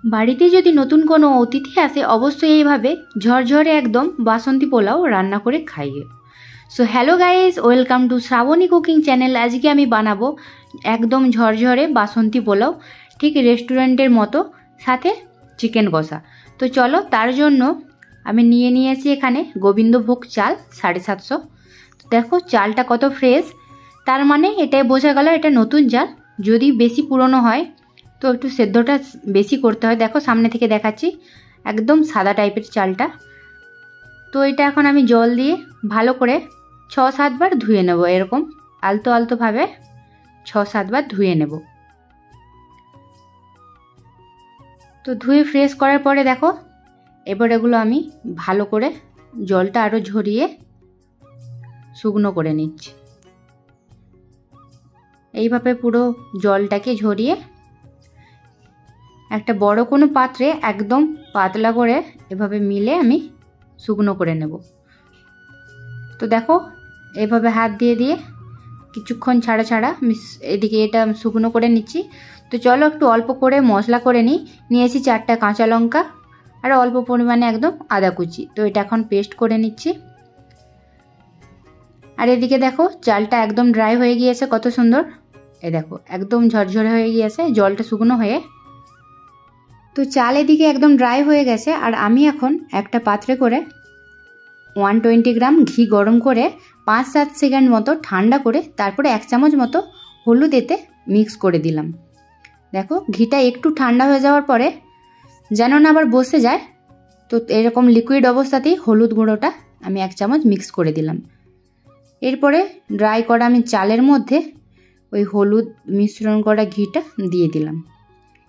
বাড়িতে যদি নতুন কোনো অতিথি আসে অবশ্যই এইভাবে ঝরঝরে একদম বাসন্তী পোলাও রান্না করে খাইয়ে। So hello guys, welcome to Shraboni cooking channel. আজকে আমি বানাবো একদম ঝরঝরে বাসন্তী পোলাও, ঠিক রেস্টুরেন্টের মতো, সাথে চিকেন কষা। তো চলো, তার জন্য আমি নিয়ে নিয়েছি এখানে গোবিন্দভোগ চাল 750। দেখো চালটা কত ফ্রেশ, তার মানে এটাই বোঝা গেল এটা নতুন চাল। যদি বেশি পুরনো হয় তো একটু সেদ্ধটা বেশি করতে হয়। দেখো সামনে থেকে দেখাচ্ছি, একদম সাদা টাইপের চালটা। তো এটা এখন আমি জল দিয়ে ভালো করে 6-7 বার ধুয়ে নেব, এরকম আলতো আলতোভাবে 6-7 বার ধুয়ে নেব। তো ধুয়ে ফ্রেশ করার পরে দেখো এবার এগুলো আমি ভালো করে জলটা আরও ঝরিয়ে শুকনো করে নিচ্ছি। এইভাবে পুরো জলটাকে ঝরিয়ে একটা বড় কোনো পাত্রে একদম পাতলা করে এভাবে মিলে আমি শুকনো করে নেব। তো দেখো এভাবে হাত দিয়ে দিয়ে কিছুক্ষণ ছাড়া ছাড়া এদিকে এটা শুকনো করে নিচ্ছি। তো চলো একটু অল্প করে মশলা করে নিয়েছি 4টা কাঁচা লঙ্কা আর অল্প পরিমাণে একদম আদা কুচি। তো এটা এখন পেস্ট করে নিচ্ছি। আর এদিকে দেখো চালটা একদম ড্রাই হয়ে গিয়েছে, কত সুন্দর। এই দেখো একদম ঝরঝরে হয়ে গিয়েছে জলটা শুকনো হয়ে। তো চাল এদিকে একদম ড্রাই হয়ে গেছে। আর আমি এখন একটা পাত্রে করে 120 গ্রাম ঘি গরম করে 5-7 সেকেন্ড মতো ঠান্ডা করে তারপরে 1 চামচ মতো হলুদ এতে মিক্স করে দিলাম। দেখো ঘিটা একটু ঠান্ডা হয়ে যাওয়ার পরে, যেন না আবার বসে যায়, তো এরকম লিকুইড অবস্থাতেই হলুদ গুঁড়োটা আমি 1 চামচ মিক্স করে দিলাম। এরপরে ড্রাই করা আমি চালের মধ্যে ওই হলুদ মিশ্রণ করা ঘিটা দিয়ে দিলাম।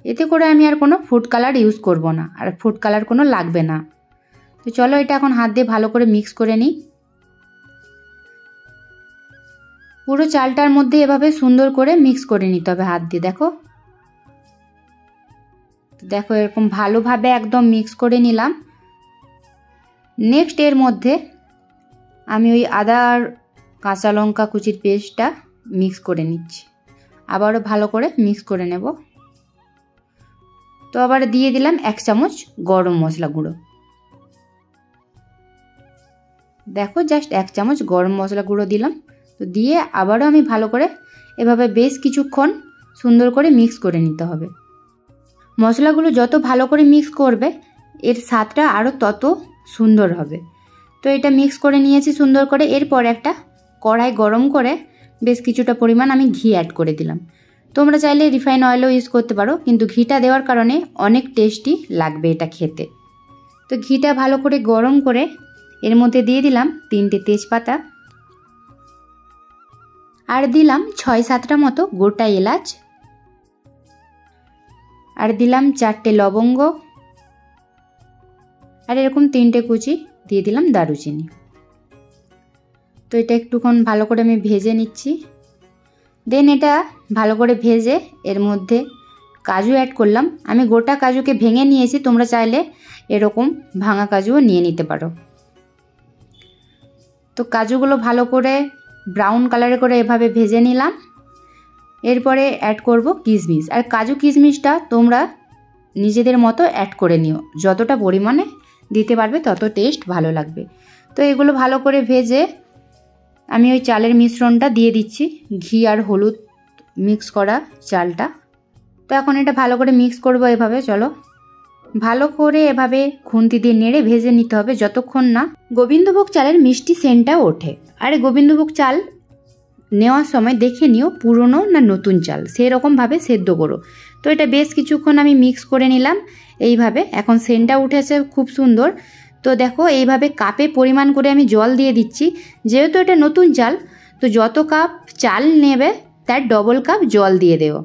এতে করে আমি আর কোনো ফুড কালার ইউজ করব না, আর ফুড কালার কোনো লাগবে না। তো চলো এটা এখন হাত দিয়ে ভালো করে মিক্স করে নিই। পুরো চালটার মধ্যে এভাবে সুন্দর করে মিক্স করে নিতে হবে হাত দিয়ে। দেখো দেখো এরকম ভালোভাবে একদম মিক্স করে নিলাম। নেক্সট এর মধ্যে আমি ওই আদা আর কাঁচা লঙ্কা কুচির পেস্টটা মিক্স করে নিচ্ছি। আবারও ভালো করে মিক্স করে নেব। তো আবার দিয়ে দিলাম 1 চামচ গরম মশলা গুঁড়ো। দেখো জাস্ট 1 চামচ গরম মশলা গুঁড়ো দিলাম। তো দিয়ে আবারও আমি ভালো করে এভাবে বেশ কিছুক্ষণ সুন্দর করে মিক্স করে নিতে হবে। মশলাগুলো যত ভালো করে মিক্স করবে এর স্বাদটা আরও তত সুন্দর হবে। তো এটা মিক্স করে নিয়েছি সুন্দর করে। এরপর একটা কড়াই গরম করে বেশ কিছুটা পরিমাণ আমি ঘি অ্যাড করে দিলাম। তোমরা চাইলে রিফাইন অয়েলও ইউজ করতে পারো, কিন্তু ঘিটা দেওয়ার কারণে অনেক টেস্টি লাগবে এটা খেতে। তো ঘিটা ভালো করে গরম করে এর মধ্যে দিয়ে দিলাম 3টে তেজপাতা, আর দিলাম 6-7টা মতো গোটা এলাচ, আর দিলাম 4টে লবঙ্গ, আর এরকম 3টে কুচি দিয়ে দিলাম দারুচিনি। তো এটা একটুক্ষণ ভালো করে আমি ভেজে নিচ্ছি। দেন এটা ভালো করে ভেজে এর মধ্যে কাজু অ্যাড করলাম। আমি গোটা কাজুকে ভেঙে নিয়েছি, তোমরা চাইলে এরকম ভাঙা কাজুও নিয়ে নিতে পারো। তো কাজুগুলো ভালো করে ব্রাউন কালারে করে এভাবে ভেজে নিলাম। এরপরে অ্যাড করব কিশমিশ। আর কাজু কিশমিশটা তোমরা নিজেদের মতো অ্যাড করে নিও, যতটা পরিমাণে দিতে পারবে তত টেস্ট ভালো লাগবে। তো এগুলো ভালো করে ভেজে আমি ওই চালের মিশ্রণটা দিয়ে দিচ্ছি, ঘি আর হলুদ মিক্স করা চালটা। তো এখন এটা ভালো করে মিক্স করব এভাবে। চলো ভালো করে এভাবে খুন্তি দিয়ে নেড়ে ভেজে নিতে হবে যতক্ষণ না গোবিন্দভোগ চালের মিষ্টি সেন্টটা ওঠে। আর গোবিন্দভোগ চাল নেওয়ার সময় দেখে নিও পুরনো না নতুন চাল, সেরকমভাবে সেদ্ধ করো। তো এটা বেশ কিছুক্ষণ আমি মিক্স করে নিলাম এইভাবে। এখন সেন্টটা উঠেছে খুব সুন্দর। তো দেখো এইভাবে কাপে পরিমাণ করে আমি জল দিয়ে দিচ্ছি। যেহেতু এটা নতুন চাল, তো যত কাপ চাল নেবে তার ডবল কাপ জল দিয়ে দেও।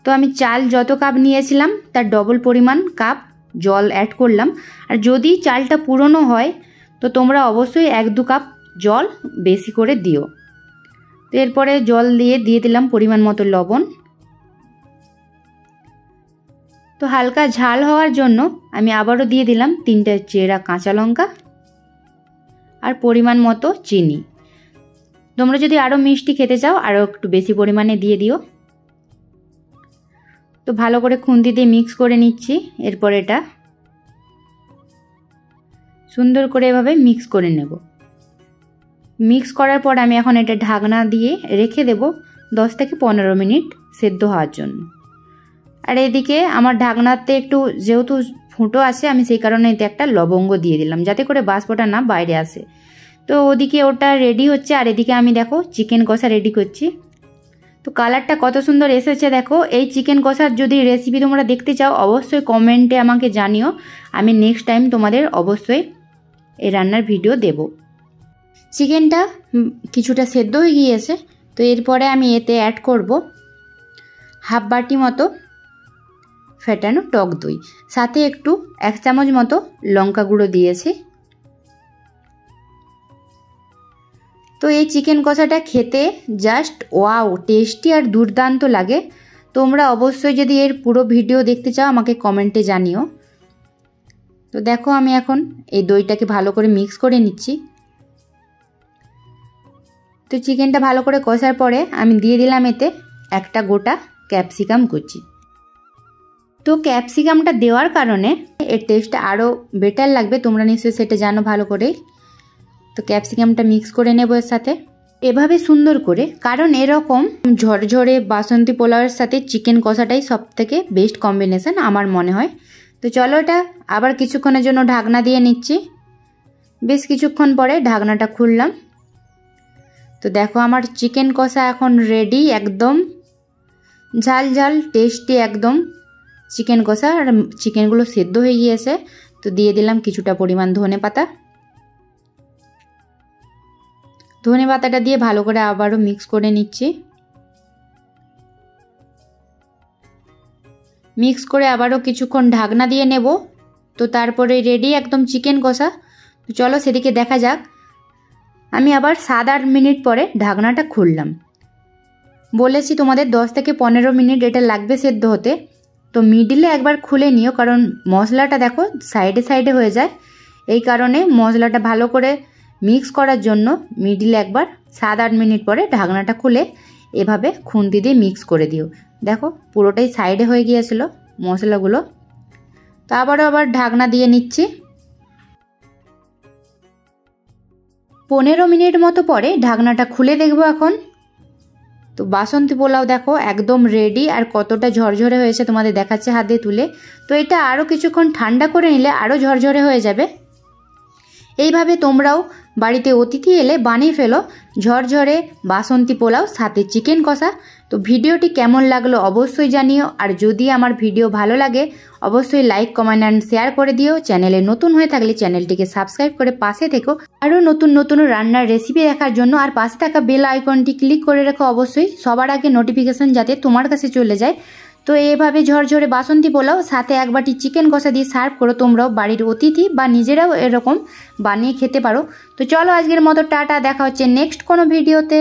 তো আমি চাল যত কাপ নিয়েছিলাম তার ডবল পরিমাণ কাপ জল অ্যাড করলাম। আর যদি চালটা পুরনো হয় তো তোমরা অবশ্যই 1-2 কাপ জল বেশি করে দিও। তো এরপরে জল দিয়ে দিলাম পরিমাণ মতো লবণ। তো হালকা ঝাল হওয়ার জন্য আমি আবারও দিয়ে দিলাম 3টে চেরা কাঁচা লঙ্কা আর পরিমাণ মতো চিনি। তোমরা যদি আরও মিষ্টি খেতে চাও আরও একটু বেশি পরিমাণে দিয়ে দিও। তো ভালো করে খুন্তি দিয়ে মিক্স করে নিচ্ছি। এরপর এটা সুন্দর করে এভাবে মিক্স করে নেব। মিক্স করার পর আমি এখন এটা ঢাকনা দিয়ে রেখে দেব 10 থেকে 15 মিনিট সেদ্ধ হওয়ার জন্য। আর এদিকে আমার ঢাকনাতে একটু যেহেতু ফুটো আছে, আমি সেই কারণে এতে একটা লবঙ্গ দিয়ে দিলাম যাতে করে বাষ্পটা না বাইরে আসে। তো ওদিকে ওটা রেডি হচ্ছে, আর এদিকে আমি দেখো চিকেন কষা রেডি করছি। তো কালারটা কত সুন্দর এসেছে দেখো। এই চিকেন কষার যদি রেসিপি তোমরা দেখতে চাও অবশ্যই কমেন্টে আমাকে জানিও, আমি নেক্সট টাইম তোমাদের অবশ্যই এই রান্নার ভিডিও দেব। চিকেনটা কিছুটা সেদ্ধ হয়ে গিয়েছে, তো এরপরে আমি এতে অ্যাড করব হাফ বাটি মতো ফেটানো টক দই, সাথে একটু 1 চামচ মতো লঙ্কা গুঁড়ো দিয়েছি। তো এই চিকেন কষাটা খেতে জাস্ট ওয়াও টেস্টি আর দুর্দান্ত লাগে। তোমরা অবশ্যই যদি এর পুরো ভিডিও দেখতে চাও আমাকে কমেন্টে জানিও। তো দেখো আমি এখন এই দইটাকে ভালো করে মিক্স করে নিচ্ছি। তো চিকেনটা ভালো করে কষার পরে আমি দিয়ে দিলাম এতে একটা গোটা ক্যাপসিকাম কুচি। তো ক্যাপসিকামটা দেওয়ার কারণে এর টেস্টটা আরও বেটার লাগবে, তোমরা নিশ্চয়ই সেটা জানো ভালো করে। তো ক্যাপসিকামটা মিক্স করে নেব এর সাথে এভাবে সুন্দর করে, কারণ এরকম ঝরঝরে বাসন্তী পোলাওয়ের সাথে চিকেন কষাটাই সবথেকে বেস্ট কম্বিনেশন আমার মনে হয়। তো চলো এটা আবার কিছুক্ষণের জন্য ঢাকনা দিয়ে নিচ্ছি। বেশ কিছুক্ষণ পরে ঢাকনাটা খুললাম। তো দেখো আমার চিকেন কষা এখন রেডি, একদম ঝাল ঝাল টেস্টি একদম চিকেন কষা। আর চিকেনগুলো সেদ্ধ হয়ে গিয়েছে। তো দিয়ে দিলাম কিছুটা পরিমাণ ধনেপাতা। ধনেপাতাটা দিয়ে ভালো করে আবারও মিক্স করে নিচ্ছি। মিক্স করে আবারও কিছুক্ষণ ঢাকনা দিয়ে নেব। তো তারপরে রেডি একদম চিকেন কষা। তো চলো সেদিকে দেখা যাক। আমি আবার 7-8 মিনিট পরে ঢাকনাটা খুললাম। বলেছি তোমাদের 10 থেকে 15 মিনিট এটা লাগবে সেদ্ধ হতে। তো মিডিলে একবার খুলে নিও, কারণ মশলাটা দেখো সাইডে সাইডে হয়ে যায়। এই কারণে মশলাটা ভালো করে মিক্স করার জন্য মিডিলে একবার 7-8 মিনিট পরে ঢাকনাটা খুলে এভাবে খুন্তি দিয়ে মিক্স করে দিও। দেখো পুরোটাই সাইডে হয়ে গিয়েছিল মশলাগুলো। তো আবার ঢাকনা দিয়ে নিচ্ছি। 15 মিনিট মতো পরে ঢাকনাটা খুলে দেখবো এখন। তো বাসন্তী পোলাও দেখো একদম রেডি, আর কতটা ঝরঝরে হয়েছে তোমাদের দেখাচ্ছে হাত দিয়ে তুলে। তো এটা আরও কিছুক্ষণ ঠান্ডা করে নিলে আরও ঝরঝরে হয়ে যাবে। এইভাবে তোমরাও বাড়িতে অতিথি এলে বানিয়ে ফেলো ঝরঝরে বাসন্তী পোলাও সাথে চিকেন কষা। তো ভিডিওটি কেমন লাগলো অবশ্যই জানিও, আর যদি আমার ভিডিও ভালো লাগে অবশ্যই লাইক কমেন্ট অ্যান্ড শেয়ার করে দিও। চ্যানেলে নতুন হয়ে থাকলে চ্যানেলটিকে সাবস্ক্রাইব করে পাশে থেকো আরও নতুন নতুন রান্নার রেসিপি দেখার জন্য। আর পাশে থাকা বেল আইকনটি ক্লিক করে রেখো অবশ্যই, সবার আগে নোটিফিকেশন যাতে তোমার কাছে চলে যায়। তো এভাবে ঝরঝরে বাসন্তী পোলাও সাথে এক বাটি চিকেন কষা দিয়ে সার্ভ করো। তোমরাও বাড়ির অতিথি বা নিজেরাও এরকম বানিয়ে খেতে পারো। তো চলো আজকের মতো টাটা, দেখা হচ্ছে নেক্সট কোনো ভিডিওতে।